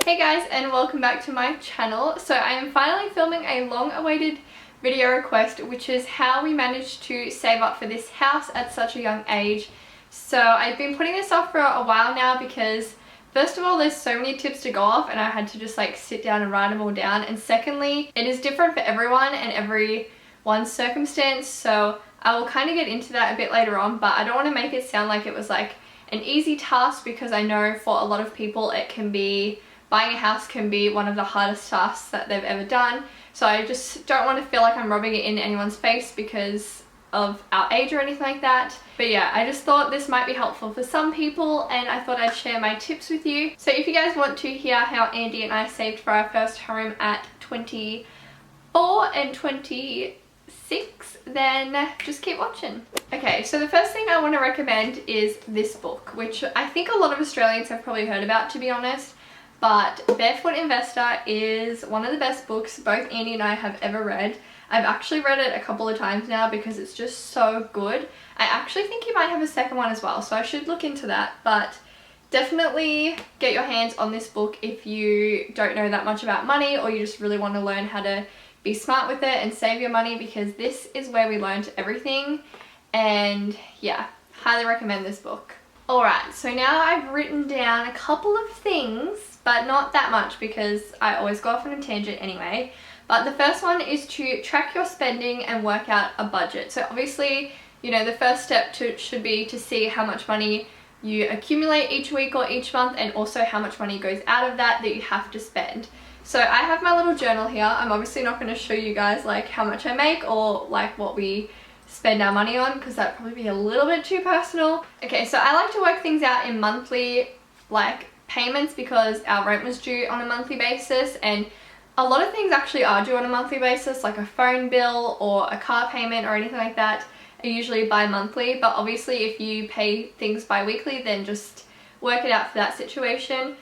Hey guys, and welcome back to my channel. So I am finally filming a long-awaited video request, which is how we managed to save up for this house at such a young age. So I've been putting this off for a while now because first of all, there's so many tips to go off and I had to just like sit down and write them all down, and secondly, it is different for everyone and everyone's circumstance, so I will kind of get into that a bit later on, but I don't want to make it sound like it was like an easy task, because I know for a lot of people it can be, buying a house can be one of the hardest tasks that they've ever done. So I just don't want to feel like I'm rubbing it in anyone's face because of our age or anything like that. But yeah, I just thought this might be helpful for some people and I thought I'd share my tips with you. So if you guys want to hear how Andy and I saved for our first home at 24 and 26, then just keep watching. Okay, so the first thing I want to recommend is this book, which I think a lot of Australians have probably heard about, to be honest. But Barefoot Investor is one of the best books both Andy and I have ever read. I've actually read it a couple of times now because it's just so good. I actually think he might have a second one as well, so I should look into that. But definitely get your hands on this book if you don't know that much about money, or you just really want to learn how to be smart with it and save your money, because this is where we learned everything. And yeah, highly recommend this book. Alright, so now I've written down a couple of things, but not that much because I always go off on a tangent anyway. But the first one is to track your spending and work out a budget. So obviously, you know, the first step should be to see how much money you accumulate each week or each month, and also how much money goes out of that you have to spend. So I have my little journal here. I'm obviously not going to show you guys like how much I make or like what we spend our money on, because that'd probably be a little bit too personal. Okay, so I like to work things out in monthly like payments, because our rent was due on a monthly basis, and a lot of things actually are due on a monthly basis, like a phone bill or a car payment or anything like that are usually bi-monthly. But obviously if you pay things bi-weekly, then just work it out for that situation.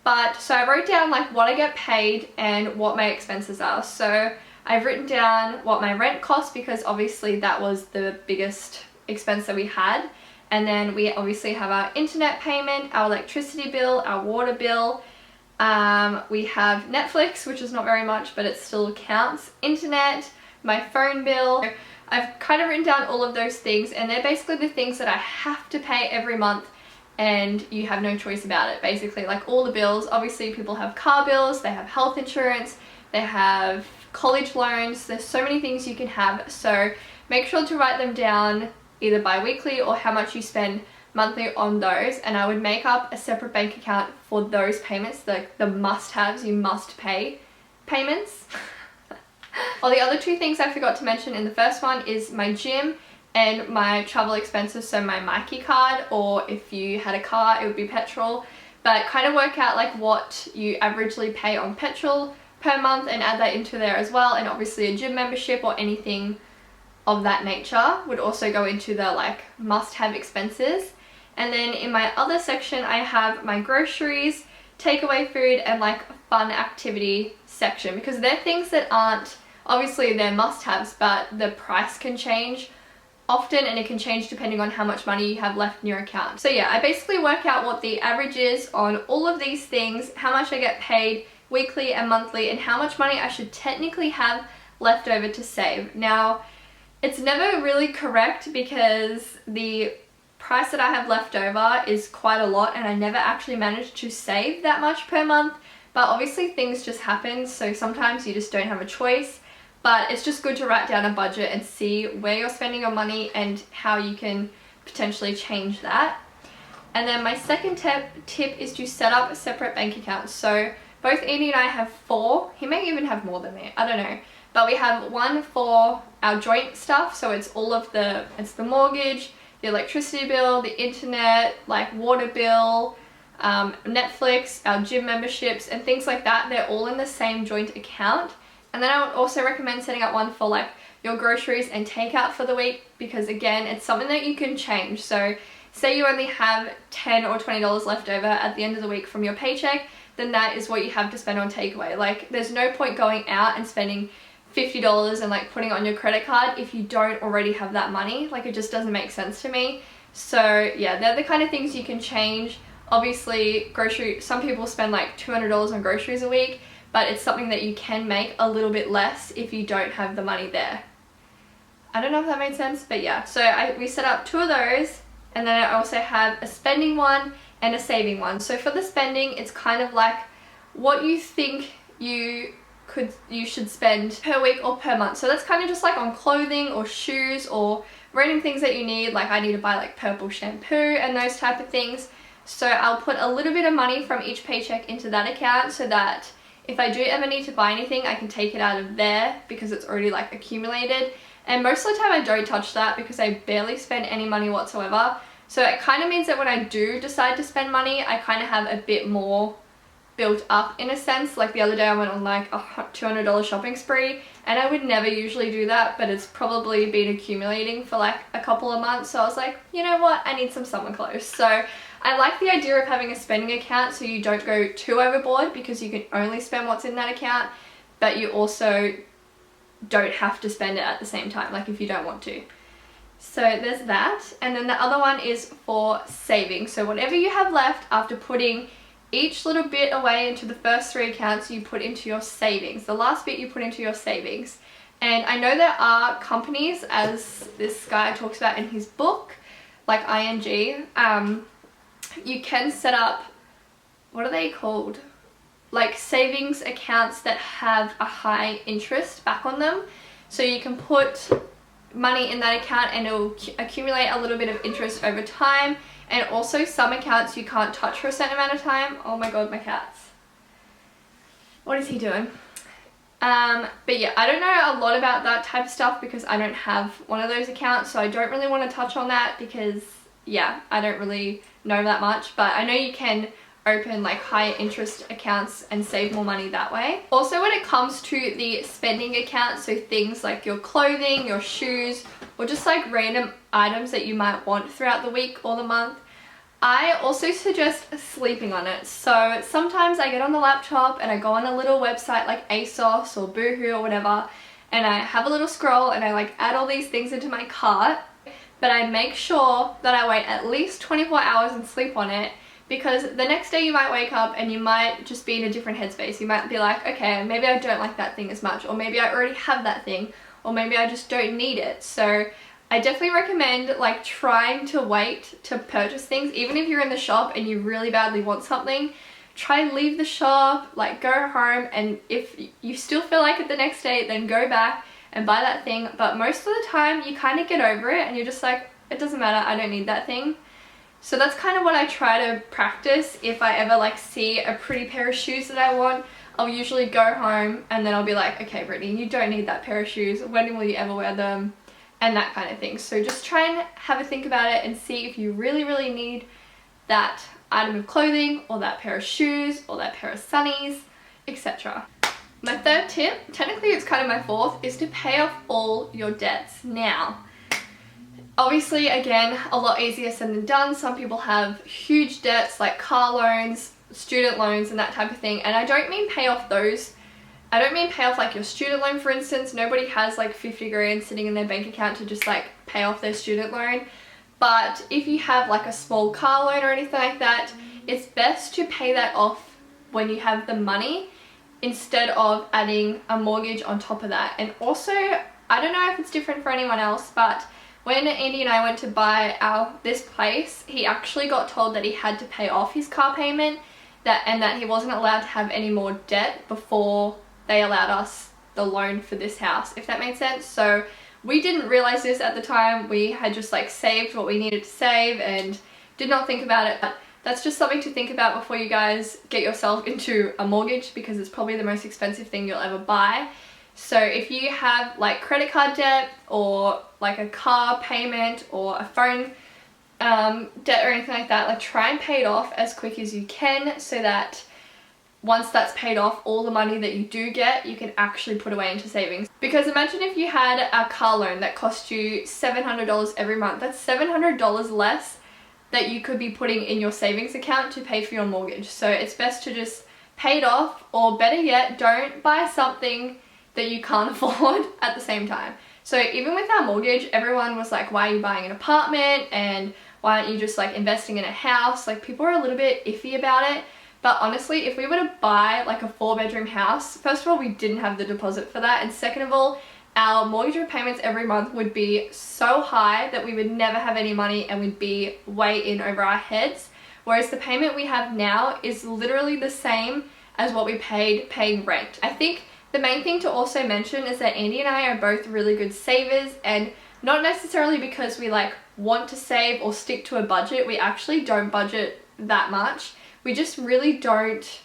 But so I wrote down like what I get paid and what my expenses are. So I've written down what my rent costs, because obviously that was the biggest expense that we had. And then we obviously have our internet payment, our electricity bill, our water bill. We have Netflix, which is not very much, but it still counts. Internet, my phone bill. I've kind of written down all of those things, and they're basically the things that I have to pay every month, and you have no choice about it. Basically, like all the bills. Obviously people have car bills, they have health insurance, they have college loans. There's so many things you can have, so make sure to write them down either bi-weekly or how much you spend monthly on those. And I would make up a separate bank account for those payments, the must-haves, you must pay payments. Well, the other two things I forgot to mention in the first one is my gym and my travel expenses, so my Myki card, or if you had a car it would be petrol. But kind of work out like what you averagely pay on petrol per month and add that into there as well. And obviously a gym membership or anything of that nature would also go into the like must-have expenses. And then in my other section I have my groceries, takeaway food, and like fun activity section, because they're things that aren't, obviously they're must-haves, but the price can change often, and it can change depending on how much money you have left in your account. So yeah, I basically work out what the average is on all of these things, how much I get paid weekly and monthly, and how much money I should technically have left over to save. Now, it's never really correct because the price that I have left over is quite a lot, and I never actually managed to save that much per month. But obviously things just happen, so sometimes you just don't have a choice. But it's just good to write down a budget and see where you're spending your money and how you can potentially change that. And then my second tip is to set up a separate bank account. So both Andy and I have 4. He may even have more than me, I don't know. But we have one for our joint stuff, so it's all of it's the mortgage, the electricity bill, the internet, like water bill, Netflix, our gym memberships, and things like that. They're all in the same joint account. And then I would also recommend setting up one for like your groceries and takeout for the week, because again, it's something that you can change. So say you only have $10 or $20 left over at the end of the week from your paycheck, then that is what you have to spend on takeaway. Like there's no point going out and spending $50 and like putting it on your credit card if you don't already have that money. Like it just doesn't make sense to me. So yeah, they're the kind of things you can change Obviously, some people spend like $200 on groceries a week, but it's something that you can make a little bit less if you don't have the money there. I don't know if that made sense, but yeah. So we set up 2 of those, and then I also have a spending one and a saving one. So for the spending, it's kind of like what you think you should spend per week or per month. So that's kind of just like on clothing or shoes or random things that you need. Like I need to buy like purple shampoo and those type of things. So I'll put a little bit of money from each paycheck into that account so that if I do ever need to buy anything, I can take it out of there because it's already like accumulated. And most of the time I don't touch that because I barely spend any money whatsoever. So it kind of means that when I do decide to spend money, I kind of have a bit more built up in a sense. Like the other day I went on like a $200 shopping spree, and I would never usually do that, but it's probably been accumulating for like a couple of months. So I was like, you know what, I need some summer clothes. So I like the idea of having a spending account so you don't go too overboard, because you can only spend what's in that account, but you also don't have to spend it at the same time, like if you don't want to. So there's that. And then the other one is for saving. So whatever you have left after putting each little bit away into the first 3 accounts, you put into your savings. The last bit you put into your savings. And I know there are companies, as this guy talks about in his book, like ING, you can set up, what are they called? Like savings accounts that have a high interest back on them. So you can put money in that account and it will accumulate a little bit of interest over time. And also some accounts you can't touch for a certain amount of time. Oh my god, my cat's. What is he doing? But yeah, I don't know a lot about that type of stuff because I don't have one of those accounts, so I don't really want to touch on that because, yeah, I don't really know that much. But I know you can open like higher interest accounts and save more money that way. Also, when it comes to the spending account, so things like your clothing, your shoes, or just like random items that you might want throughout the week or the month, I also suggest sleeping on it. So sometimes I get on the laptop and I go on a little website like ASOS or Boohoo or whatever, and I have a little scroll and I like add all these things into my cart, but I make sure that I wait at least 24 hours and sleep on it, because the next day you might wake up and you might just be in a different headspace. You might be like, okay, maybe I don't like that thing as much, or maybe I already have that thing, or maybe I just don't need it. So I definitely recommend like trying to wait to purchase things. Even if you're in the shop and you really badly want something, try and leave the shop, like go home, and if you still feel like it the next day, then go back and buy that thing. But most of the time you kind of get over it and you're just like, it doesn't matter, I don't need that thing. So that's kind of what I try to practice. If I ever like see a pretty pair of shoes that I want, I'll usually go home and then I'll be like, okay Brittany, you don't need that pair of shoes, when will you ever wear them? And that kind of thing. So just try and have a think about it and see if you really need that item of clothing, or that pair of shoes, or that pair of sunnies, etc. My third tip, technically it's kind of my fourth, is to pay off all your debts now. Obviously, again, a lot easier said than done. Some people have huge debts like car loans, student loans and that type of thing. And I don't mean pay off those. I don't mean pay off like your student loan, for instance. Nobody has like 50 grand sitting in their bank account to just like pay off their student loan. But if you have like a small car loan or anything like that, it's best to pay that off when you have the money instead of adding a mortgage on top of that. And also, I don't know if it's different for anyone else, but when Andy and I went to buy this place, he actually got told that he had to pay off his car payment, and that he wasn't allowed to have any more debt before they allowed us the loan for this house, if that made sense. So we didn't realize this at the time. We had just like saved what we needed to save and did not think about it. But that's just something to think about before you guys get yourself into a mortgage, because it's probably the most expensive thing you'll ever buy. So if you have like credit card debt, or like a car payment, or a phone debt or anything like that, like try and pay it off as quick as you can, so that once that's paid off, all the money that you do get, you can actually put away into savings. Because imagine if you had a car loan that cost you $700 every month. That's $700 less that you could be putting in your savings account to pay for your mortgage. So it's best to just pay it off, or better yet, don't buy something that you can't afford at the same time. So even with our mortgage, everyone was like, why are you buying an apartment, and why aren't you just like investing in a house? Like people are a little bit iffy about it. But honestly, if we were to buy like a 4-bedroom house, first of all, we didn't have the deposit for that. And second of all, our mortgage repayments every month would be so high that we would never have any money and we'd be way in over our heads. Whereas the payment we have now is literally the same as what we paid paying rent. I think the main thing to also mention is that Andy and I are both really good savers, and not necessarily because we like want to save or stick to a budget. We actually don't budget that much. We just really don't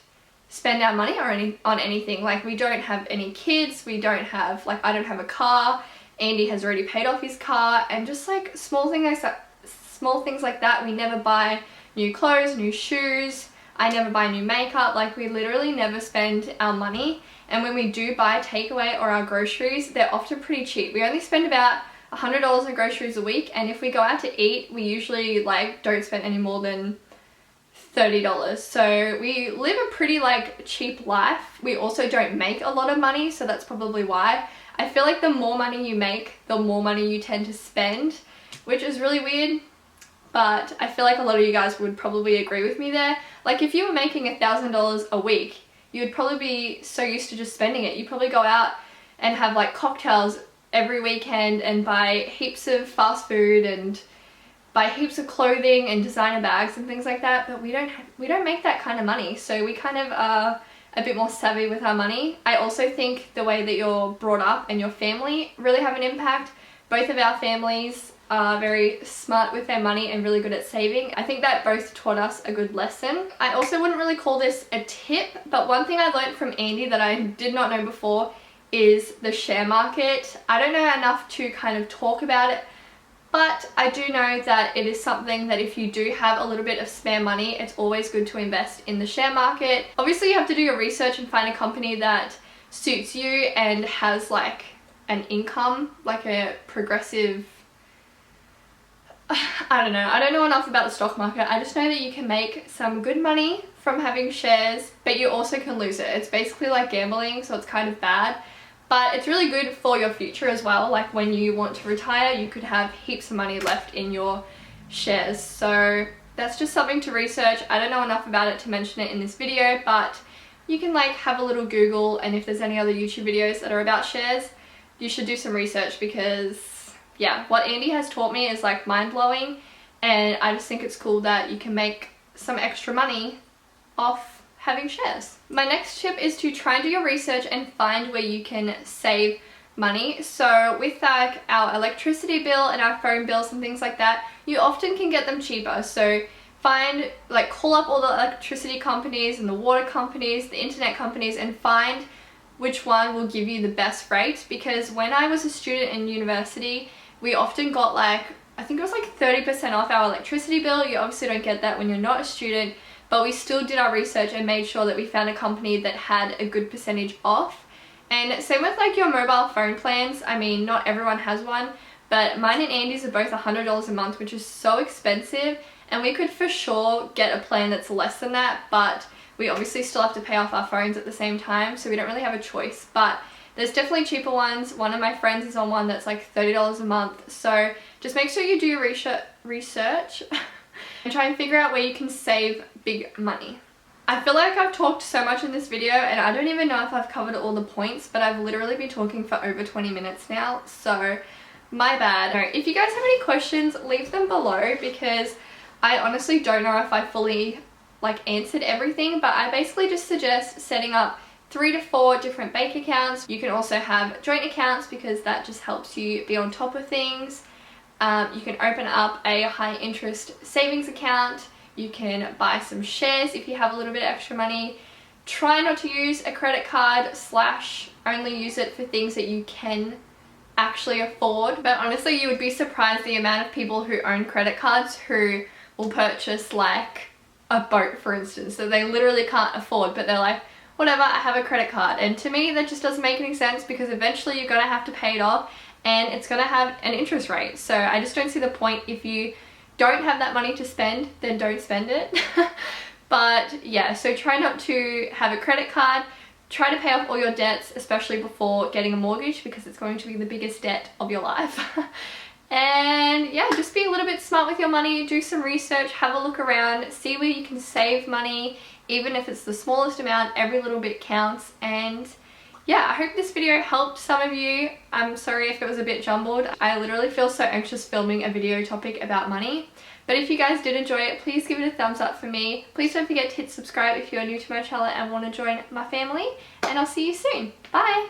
spend our money on anything. Like we don't have any kids, we don't have, like I don't have a car, Andy has already paid off his car, and just like small things like that. We never buy new clothes, new shoes, I never buy new makeup. Like we literally never spend our money, and when we do buy takeaway or our groceries, they're often pretty cheap. We only spend about $100 on groceries a week, and if we go out to eat, we usually like don't spend any more than $30. So we live a pretty like cheap life. We also don't make a lot of money, so that's probably why. I feel like the more money you make, the more money you tend to spend, which is really weird, but I feel like a lot of you guys would probably agree with me there. Like if you were making $1,000 a week, you would probably be so used to just spending it. You'd probably go out and have like cocktails every weekend and buy heaps of fast food and buy heaps of clothing and designer bags and things like that, but we don't make that kind of money, so we kind of are a bit more savvy with our money. I also think the way that you're brought up and your family really have an impact. Both of our families are very smart with their money and really good at saving. I think that both taught us a good lesson. I also wouldn't really call this a tip, but one thing I learned from Andy that I did not know before is the share market. I don't know enough to kind of talk about it, but I do know that it is something that if you do have a little bit of spare money, it's always good to invest in the share market. Obviously, you have to do your research and find a company that suits you and has like an income, like a progressive, I don't know. I don't know enough about the stock market. I just know that you can make some good money from having shares, but you also can lose it. It's basically like gambling, so it's kind of bad. But it's really good for your future as well. Like when you want to retire, you could have heaps of money left in your shares. So that's just something to research. I don't know enough about it to mention it in this video, but you can like have a little Google, and if there's any other YouTube videos that are about shares, you should do some research, because yeah, what Andy has taught me is like mind-blowing, and I just think it's cool that you can make some extra money off having shares. My next tip is to try and do your research and find where you can save money. So with like our electricity bill and our phone bills and things like that, you often can get them cheaper. So find, like, call up all the electricity companies and the water companies, the internet companies, and find which one will give you the best rate. Because when I was a student in university, we often got like, I think it was like 30% off our electricity bill. You obviously don't get that when you're not a student, but we still did our research and made sure that we found a company that had a good percentage off. And same with like your mobile phone plans. I mean, not everyone has one, but mine and Andy's are both $100 a month, which is so expensive, and we could for sure get a plan that's less than that, but we obviously still have to pay off our phones at the same time, so we don't really have a choice. But there's definitely cheaper ones. One of my friends is on one that's like $30 a month, so just make sure you do your research and try and figure out where you can save big money. I feel like I've talked so much in this video, and I don't even know if I've covered all the points, but I've literally been talking for over 20 minutes now, so my bad. If you guys have any questions, leave them below, because I honestly don't know if I fully like answered everything, but I basically just suggest setting up 3 to 4 different bank accounts. You can also have joint accounts, because that just helps you be on top of things. You can open up a high interest savings account. You can buy some shares if you have a little bit of extra money. Try not to use a credit card / only use it for things that you can actually afford. But honestly, you would be surprised the amount of people who own credit cards who will purchase like a boat, for instance, that they literally can't afford, but they're like, whatever, I have a credit card. And to me, that just doesn't make any sense, because eventually you're gonna have to pay it off, and it's gonna have an interest rate. So I just don't see the point. If you don't have that money to spend, then don't spend it. But yeah, so try not to have a credit card. Try to pay off all your debts, especially before getting a mortgage, because it's going to be the biggest debt of your life. And yeah, just be a little bit smart with your money, do some research, have a look around, see where you can save money, even if it's the smallest amount, every little bit counts. And yeah, I hope this video helped some of you. I'm sorry if it was a bit jumbled. I literally feel so anxious filming a video topic about money. But if you guys did enjoy it, please give it a thumbs up for me. Please don't forget to hit subscribe if you're new to my channel and want to join my family. And I'll see you soon. Bye!